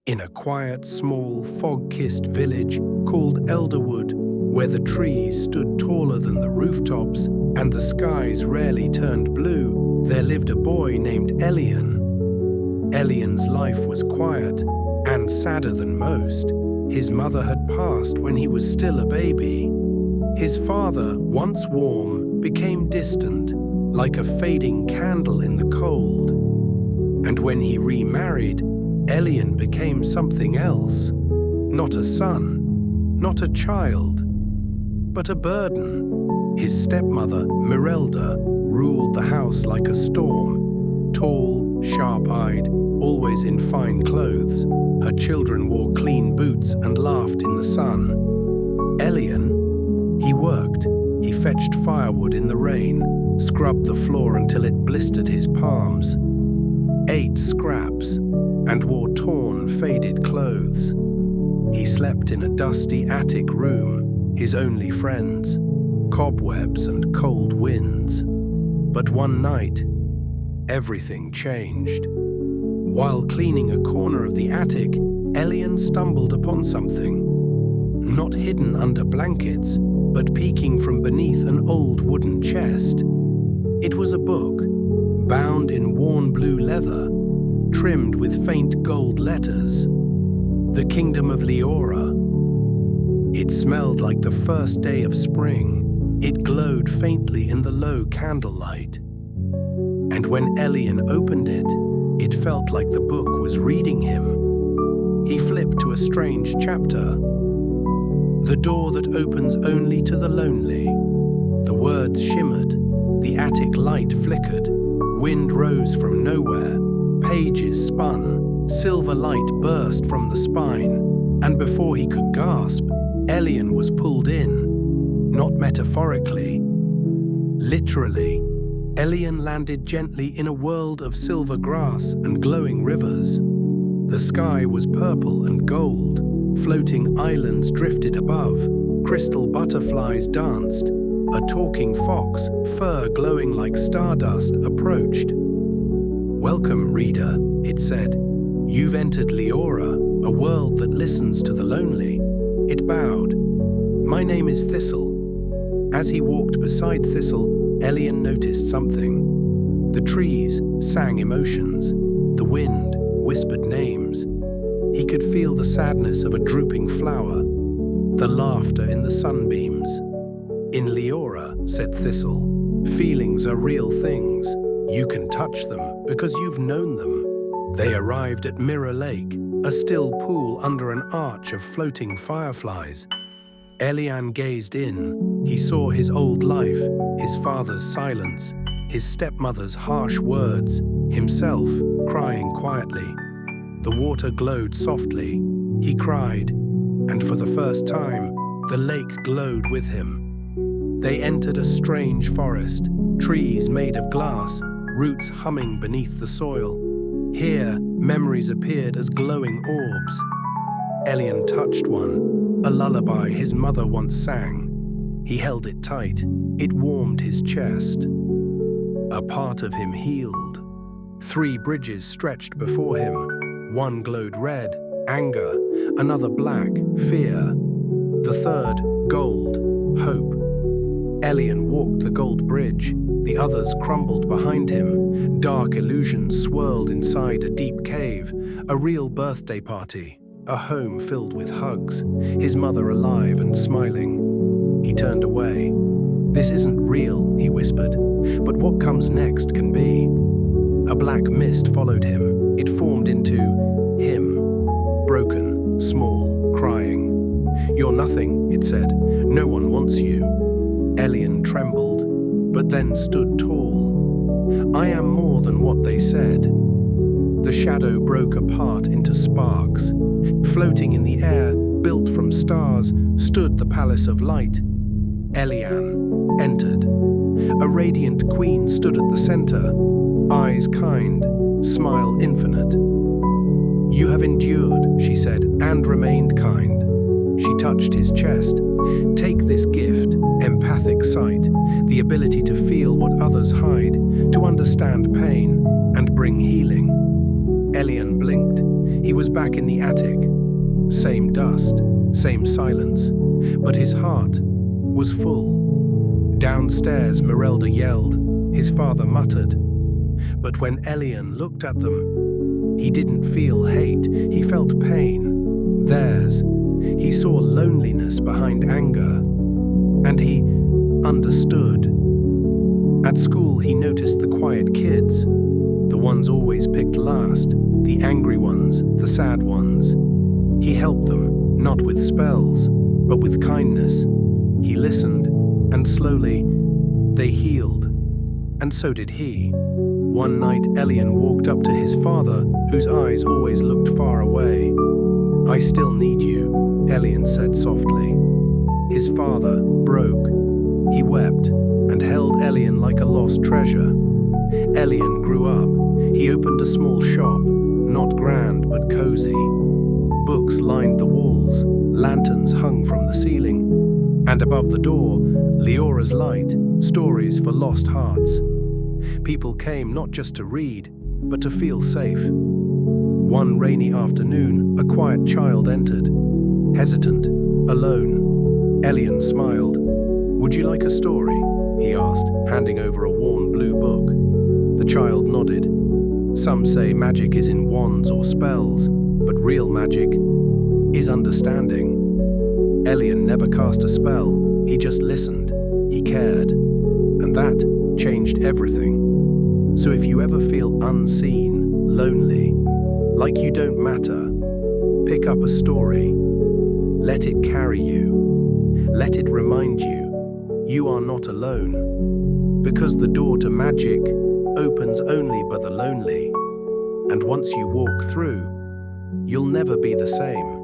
in a quiet, small, fog-kissed village called Elderwood, where the trees stood taller than the rooftops and the skies rarely turned blue, there lived a boy named Elian. Elian's life was quiet and sadder than most. His mother had passed when he was still a baby. His father, once warm, became distant, like a fading candle in the cold. And when he remarried, Elian became something else. Not a son, not a child, but a burden. His stepmother, Mirelda, ruled the house like a storm. Tall, sharp-eyed, always in fine clothes, her children wore clean boots and laughed in the sun. Elian, he worked. He fetched firewood in the rain, scrubbed the floor until it blistered his palms, ate scraps, and wore torn, faded clothes. He slept in a dusty attic room, his only friends, cobwebs and cold winds. But one night, everything changed. While cleaning a corner of the attic, Elian stumbled upon something. Not hidden under blankets, but peeking from beneath an old wooden chest. It was a book, bound in worn blue leather, trimmed with faint gold letters. The Kingdom of Liora. It smelled like the first day of spring. It glowed faintly in the low candlelight. And when Elian opened it, it felt like the book was reading him. He flipped to a strange chapter. The door that opens only to the lonely. The words shimmered, the attic light flickered, wind rose from nowhere, pages spun, silver light burst from the spine, and before he could gasp, Elian was pulled in. Not metaphorically, literally. Elian landed gently in a world of silver grass and glowing rivers. The sky was purple and gold. Floating islands drifted above. Crystal butterflies danced. A talking fox, fur glowing like stardust, approached. "Welcome, reader," it said. "You've entered Liora, a world that listens to the lonely." It bowed. "My name is Thistle." As he walked beside Thistle, Elian noticed something. The trees sang emotions. The wind whispered names. He could feel the sadness of a drooping flower, the laughter in the sunbeams. "In Liora," said Thistle, "feelings are real things. You can touch them because you've known them." They arrived at Mirror Lake, a still pool under an arch of floating fireflies. Elian gazed in. He saw his old life, his father's silence, his stepmother's harsh words, himself crying quietly. The water glowed softly. He cried, and for the first time, the lake glowed with him. They entered a strange forest, trees made of glass, roots humming beneath the soil. Here, memories appeared as glowing orbs. Elian touched one, a lullaby his mother once sang. He held it tight. It warmed his chest. A part of him healed. 3 bridges stretched before him. One glowed red, anger, another black, fear. The third, gold, hope. Elian walked the gold bridge. The others crumbled behind him. Dark illusions swirled inside a deep cave. A real birthday party. A home filled with hugs. His mother alive and smiling. He turned away. "This isn't real," he whispered. "But what comes next can be." A black mist followed him. It formed into him, broken, small, crying. "You're nothing," it said. "No one wants you." Elian trembled, but then stood tall. "I am more than what they said." The shadow broke apart into sparks. Floating in the air, built from stars, stood the Palace of Light. Elian entered. A radiant queen stood at the center, eyes kind, smile infinite. "You have endured," she said, "and remained kind." She touched his chest. "Take this gift, empathic sight, the ability to feel what others hide, to understand pain and bring healing." Elian blinked. He was back in the attic. Same dust, same silence, but his heart was full. Downstairs, Merelda yelled. His father muttered. But when Elian looked at them, he didn't feel hate, he felt pain. Theirs. He saw loneliness behind anger, and he understood. At school, he noticed the quiet kids, the ones always picked last, the angry ones, the sad ones. He helped them, not with spells, but with kindness. He listened, and slowly, they healed. And so did he. One night, Elian walked up to his father, whose eyes always looked far away. "I still need you," Elian said softly. His father broke. He wept and held Elian like a lost treasure. Elian grew up. He opened a small shop, not grand but cozy. Books lined the walls, lanterns hung from the ceiling, and above the door, Liora's light, stories for lost hearts. People came not just to read, but to feel safe. One rainy afternoon, a quiet child entered, hesitant, alone. Elian smiled. "Would you like a story?" he asked, handing over a worn blue book. The child nodded. "Some say magic is in wands or spells, but real magic is understanding." Elian never cast a spell, he just listened, he cared, and that changed everything. So if you ever feel unseen, lonely, like you don't matter, pick up a story. Let it carry you. Let it remind you you are not alone. Because the door to magic opens only by the lonely. And once you walk through, you'll never be the same.